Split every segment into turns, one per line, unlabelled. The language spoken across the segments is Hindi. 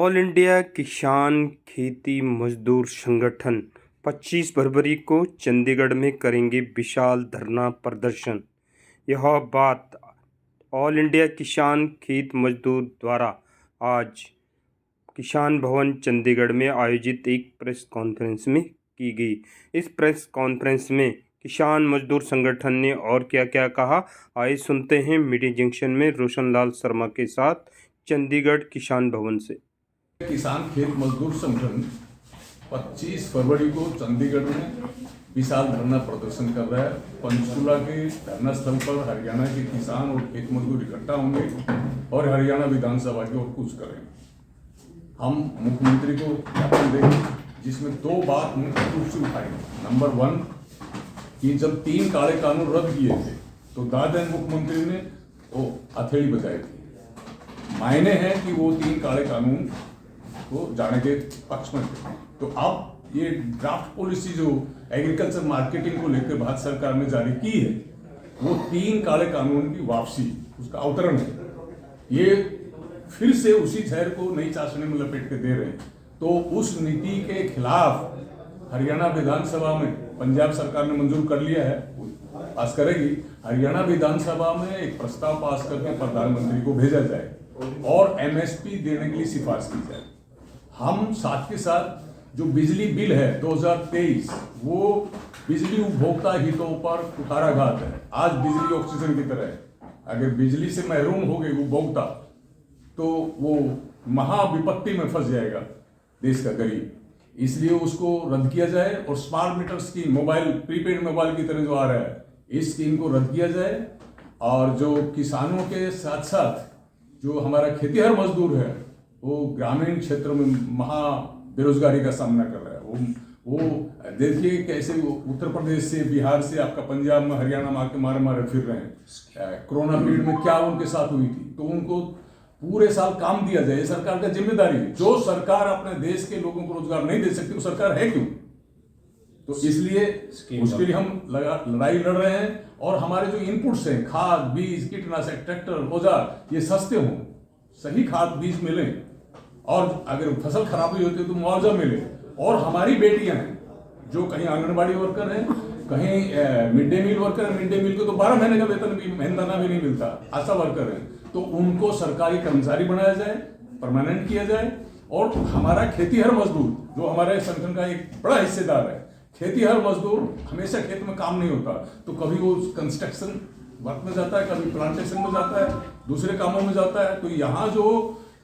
ऑल इंडिया किसान खेती मजदूर संगठन 25 फरवरी को चंडीगढ़ में करेंगे विशाल धरना प्रदर्शन। यह बात ऑल इंडिया किसान खेत मजदूर द्वारा आज किसान भवन चंडीगढ़ में आयोजित एक प्रेस कॉन्फ्रेंस में की गई। इस प्रेस कॉन्फ्रेंस में किसान मजदूर संगठन ने और क्या क्या कहा, आइए सुनते हैं मीडिया जंक्शन में रोशनलाल शर्मा के साथ चंडीगढ़ किसान भवन से।
किसान खेत मजदूर संगठन 25 फरवरी को चंडीगढ़ में विशाल धरना प्रदर्शन कर रहा है। पंचकुला के धरना स्थल पर हरियाणा के किसान और खेत मजदूर इकट्ठा होंगे और हरियाणा विधानसभा की ओर कूच करेंगे। हम मुख्यमंत्री को ज्ञापन देंगे जिसमें दो बात मुख्य रूप से उठाएंगे। नंबर 1 कि जब 3 काले कानून रद्द किए थे तो दादा मुख्यमंत्री ने वो हथेली बजाई थी। मायने हैं कि वो 3 काले कानून को जाने के पक्ष में थे। तो अब ये ड्राफ्ट पॉलिसी जो एग्रीकल्चर मार्केटिंग को लेकर भारत सरकार ने जारी की है, वो 3 काले कानून की वापसी, उसका अवतरण है। ये फिर से उसी जहर को नई चाशनी में लपेट के दे रहे हैं। तो उस नीति के खिलाफ हरियाणा विधानसभा में पंजाब सरकार ने मंजूर कर लिया है, पास करेगी। हरियाणा विधानसभा में एक प्रस्ताव पास करके प्रधानमंत्री को भेजा जाए और एमएसपी देने के लिए सिफारिश की जाए। हम साथ के साथ जो बिजली बिल है 2023, वो बिजली उपभोक्ता हितों पर कुठाराघात है। आज बिजली ऑक्सीजन की तरह है। अगर बिजली से महरूम हो गए उपभोक्ता तो वो महाविपत्ति में फंस जाएगा देश का गरीब। इसलिए उसको रद्द किया जाए और smart meter scheme, mobile prepaid mobile की तरह जो आ रहा है, इस स्कीम को रद्द किया जाए। और जो किसानों के साथ साथ जो हमारा खेतीहर मजदूर है, वो ग्रामीण क्षेत्र में महा बेरोजगारी का सामना कर रहा है। वो देखिए कैसे उत्तर प्रदेश से, बिहार से, आपका पंजाब में, हरियाणा में आके मारे मारे फिर रहे हैं। कोरोना पीरियड में क्या उनके साथ हुई थी, तो उनको पूरे साल काम दिया जाए। सरकार का जिम्मेदारी है। जो सरकार अपने देश के लोगों को रोजगार नहीं दे सकती वो सरकार है क्यों? तो इसलिए उसके लिए हम लड़ाई लड़ रहे हैं। और हमारे जो इनपुट्स हैं, खाद, बीज, कीटनाशक, ट्रैक्टर, औजार, ये सस्ते हों, सही खाद बीज मिले, और अगर फसल खराब हुई होती है तो मुआवजा मिले। और हमारी बेटियां हैं जो कहीं आंगनबाड़ी वर्कर हैं, कहीं मिड डे मील वर्कर है। मिड डे मील को तो 12 महीने का वेतन भी, मेहनताना भी नहीं मिलता। आशा वर्कर है, तो उनको सरकारी कर्मचारी बनाया जाए, परमानेंट किया जाए। और हमारा खेतीहर मजदूर जो हमारे संगठन का एक बड़ा हिस्सेदार है, खेतीहर मजदूर हमेशा खेत में काम नहीं होता, तो कभी वो कंस्ट्रक्शन वर्क में जाता है, कभी प्लांटेशन में जाता है, दूसरे कामों में जाता है। तो यहाँ जो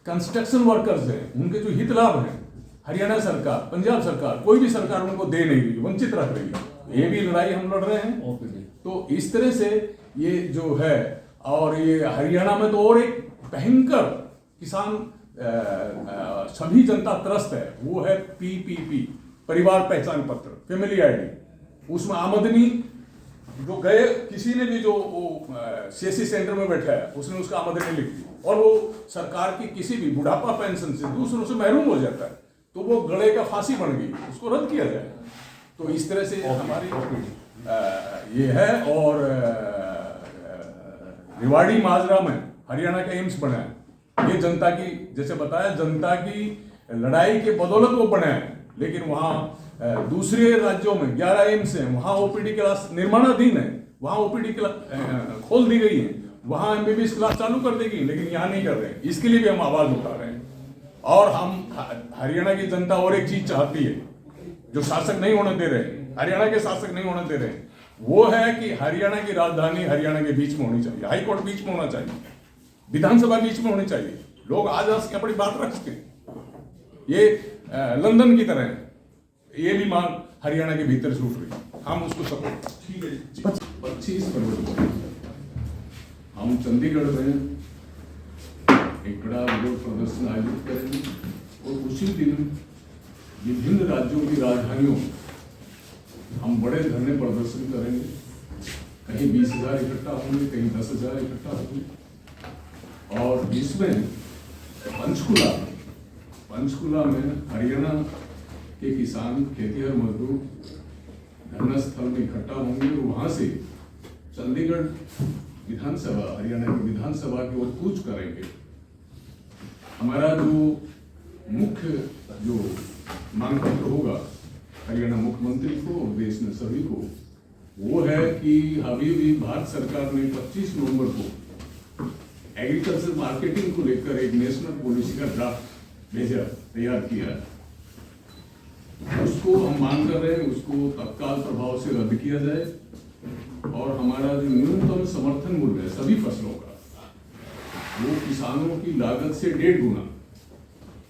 कंस्ट्रक्शन वर्कर्स हैं, उनके जो हित लाभ हैं, हरियाणा सरकार, पंजाब सरकार, कोई भी सरकार उनको दे नहीं रही, वंचित रख रही है। ये भी लड़ाई हम लड़ रहे हैं। तो इस तरह से ये जो है, और ये हरियाणा में तो और एक भयंकर किसान सभी जनता त्रस्त है, वो है पीपीपी, परिवार पहचान पत्र, फैमिली आईडी। उसमें आमदनी जो गए, किसी ने भी जो सीएससी सेंटर में बैठा है, उसने उसका आमदनी लिख दी और वो सरकार की किसी भी बुढ़ापा पेंशन से दूसरों से महरूम हो जाता है, तो वो गले का फांसी बन गई, उसको रद्द किया जाए। तो इस तरह से हमारी ये है। और रिवाड़ी माजरा में हरियाणा का एम्स बना है। ये जनता की, जैसे बताया, जनता की लड़ाई के बदौलत वो बना है। लेकिन वहाँ दूसरे राज्यों में 11 एम्स हैं, वहाँ ओपीडी क्लास निर्माणाधीन है, वहाँ ओपीडी क्लास खोल दी गई है, वहाँ एमबीबीएस क्लास चालू कर देगी, लेकिन यहाँ नहीं कर रहे हैं। इसके लिए भी हम आवाज उठा रहे हैं। और हम हरियाणा की जनता और एक चीज चाहती है जो शासक नहीं होने दे रहे, हरियाणा के शासक नहीं होने दे रहे, वो है कि हरियाणा की राजधानी हरियाणा के बीच में होनी चाहिए, हाई कोर्ट बीच में होना चाहिए, विधानसभा बीच में होनी चाहिए, लोग आज अपनी बात रख सके। ये लंदन की तरह है। ये भी मांग हरियाणा के भीतर से उठ रही, हम उसको सपोर्ट। 25 फरवरी को हम चंडीगढ़ में एक बड़ा विरोध प्रदर्शन आयोजित करेंगे और उसी दिन विभिन्न राज्यों की राजधानियों हम बड़े धरने प्रदर्शन करेंगे। कहीं 20,000 इकट्ठा होंगे, कहीं 10,000 इकट्ठा होंगे। और इसमें पंचकुला में हरियाणा के किसान, खेतीहर मजदूर धरना स्थल में इकट्ठा होंगे और वहां से चंडीगढ़ विधानसभा, हरियाणा की विधानसभा की ओर कूच करेंगे। हमारा जो मुख्य जो मांग पत्र होगा हरियाणा मुख्यमंत्री को और देश में सभी को, वो है कि अभी भी भारत सरकार ने 25 नवंबर को एग्रीकल्चर मार्केटिंग को लेकर एक नेशनल पॉलिसी का ड्राफ्ट भेजा, तैयार किया। उसको हम मांग कर रहे हैं उसको तत्काल प्रभाव से रद्द किया जाए और हमारा जो न्यूनतम समर्थन मूल्य है सभी फसलों का, वो किसानों की लागत से 1.5 गुना,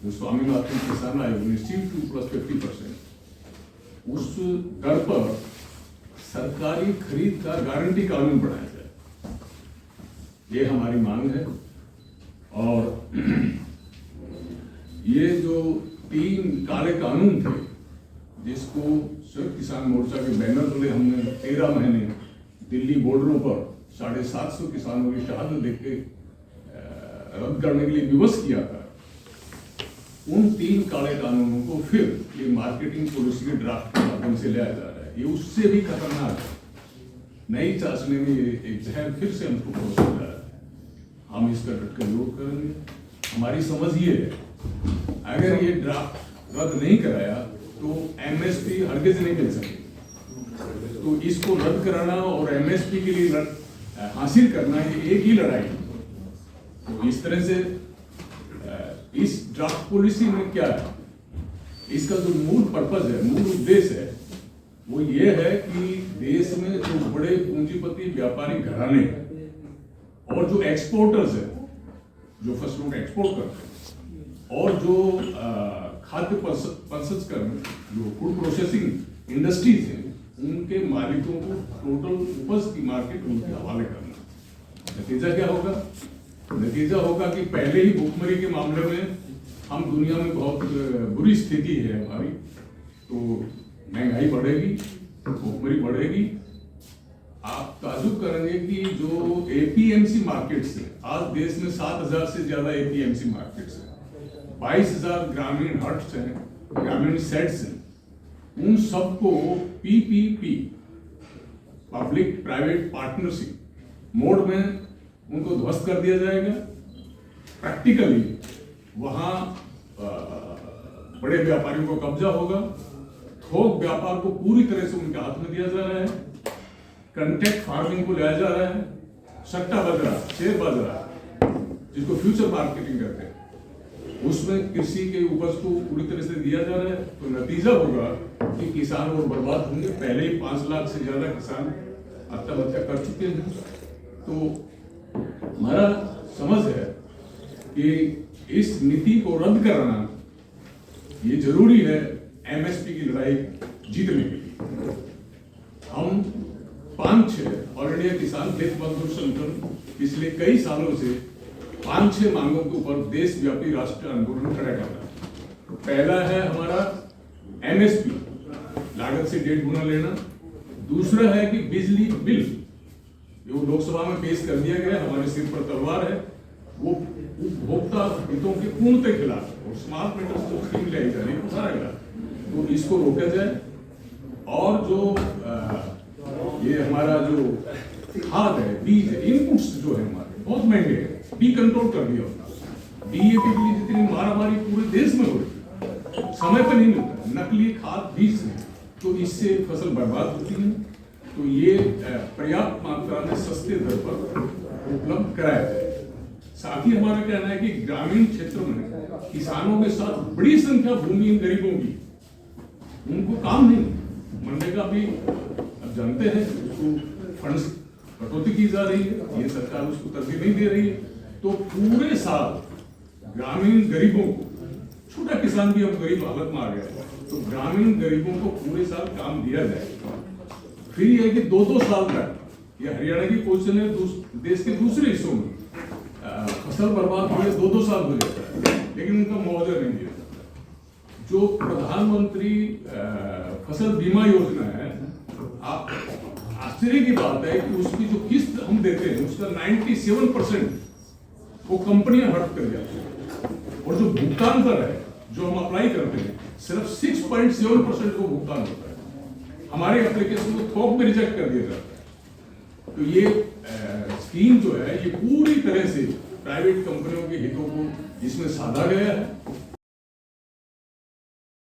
जो स्वामीनाथन किसान आयोग ने CO2 + 50%, उस दर पर सरकारी खरीद का गारंटी कानून बनाया जाए, ये हमारी मांग है। और ये जो 3 काले कानून थे जिसको संयुक्त किसान मोर्चा के बैनर तले हमने 13 महीने दिल्ली बॉर्डरों पर 750 किसानों की शहादत देख के रद्द करने के लिए विवश किया था, उन 3 काले कानूनों को फिर ये मार्केटिंग पॉलिसी के ड्राफ्ट के माध्यम से लाया जा रहा है। ये उससे भी खतरनाक है। नई चाशनी में ये एक जहर फिर से हमको परोसा जा रहा है। हम इसका डटकर विरोध करेंगे। हमारी समझ ये है, अगर ये ड्राफ्ट रद्द नहीं कराया तो MSP हरगिज नहीं मिल सकती। तो इसको रद्द कराना और MSP के लिए हासिल करना ये एक ही लड़ाई है। तो इस तरह से इस ड्राफ्ट पॉलिसी में क्या है, इसका जो मूल पर्पज है, मूल उद्देश्य है, वो ये है कि देश में जो बड़े पूंजीपति व्यापारी घराने और जो एक्सपोर्टर्स है, जो फसलों का एक्सपोर्ट करते हैं, और जो खाद्य प्रसंस्करण जो फूड प्रोसेसिंग इंडस्ट्रीज हैं, उनके मालिकों को टोटल उपज की मार्केट उनके हवाले करना। नतीजा क्या होगा? नतीजा होगा कि पहले ही भुखमरी के मामले में हम दुनिया में बहुत बुरी स्थिति है हमारी, तो महंगाई बढ़ेगी, भुखमरी बढ़ेगी। आप ताजुब करेंगे कि जो APMC मार्केट्स है, आज देश में 7,000 से ज्यादा APMC मार्केट्स है, 22,000 ग्रामीण हट्स हैं, ग्रामीण सेट्स हैं, उन सबको PPP public private partnership mode में उनको ध्वस्त कर दिया जाएगा। प्रैक्टिकली वहां बड़े व्यापारियों को कब्जा होगा, थोक व्यापार को पूरी तरह से उनके हाथ में दिया जा रहा है, कंटेक्ट फार्मिंग को लाया जा रहा है, सट्टा बाजरा, शेयर बाजरा जिसको फ्यूचर मार्केटिंग कहते हैं, उसमें कृषि के उपज को पूरी तरह से दिया जा रहा है। तो नतीजा होगा कि किसान और बर्बाद होंगे। पहले ही 5 लाख से ज्यादा किसान आत्महत्या कर चुके हैं। तो हमारा समझ है कि इस नीति को रद्द कराना ये जरूरी है MSP की लड़ाई जीतने के लिए। हम 5-6 ऑल इंडिया किसान खेत मजदूर संगठन पिछले कई सालों से 5-6 मांगों के ऊपर देशव्यापी राष्ट्रीय आंदोलन खड़ा कर रहा है। पहला है हमारा MSP लागत से 1.5 गुना लेना। दूसरा है कि बिजली बिल जो लोकसभा में पेश कर दिया गया, हमारे सिर पर तलवार है, वो उपभोक्ता हितों के पूर्णतः खिलाफ और स्मार्ट मीटर जो स्कीम लाई जा रही है सारा खिलाफ, तो इसको रोका जाए। और जो ये हमारा जो खाद है, बीज है, इनपुट्स जो है हमारे बहुत महंगे हैं, बी कंट्रोल कर दिया अपना। DAP के लिए जितनी मारामारी पूरे देश में हो रही है, समय पर नहीं मिलता, नकली खाद बीज से, तो इससे फसल बर्बाद होती है। तो ये पर्याप्त मात्रा में सस्ते दर पर उपलब्ध कराया जाए। साथ ही हमारा कहना है कि ग्रामीण क्षेत्रों में किसानों के साथ बड़ी संख्या भूमिहीन गरीबों की, उनको काम नहीं मनरेगा भी अब जानते हैं उसको फंड्स कटौती की जा रही है, ये सरकार उसको तरजीह नहीं दे रही है। तो पूरे साल ग्रामीण गरीबों को, छोटा किसान भी अब गरीब हालत में आ गया है, तो ग्रामीण गरीबों को पूरे साल काम दिया जाए। फिर यह है कि 2-2 साल तक ये हरियाणा की पोजीशन है, देश के दूसरे हिस्सों में फसल बर्बाद हुए 2-2 साल हो जाता है, लेकिन उनका मुआवजा नहीं दिया जाता। जो प्रधानमंत्री फसल बीमा योजना है, आप आश्चर्य की बात है कि उसकी जो किस्त हम देते हैं उसका 97% वो कंपनियां हड़प कर जाती हैं, और जो भुगतान कर है जो हम अप्लाई करते हैं सिर्फ 6.7% को भुगतान होता है। हमारे एप्लीकेशन को थोक में रिजेक्ट कर दिया जाता है। तो ये स्कीम जो है ये पूरी तरह से प्राइवेट कंपनियों के हितों को इसमें साधा गया है।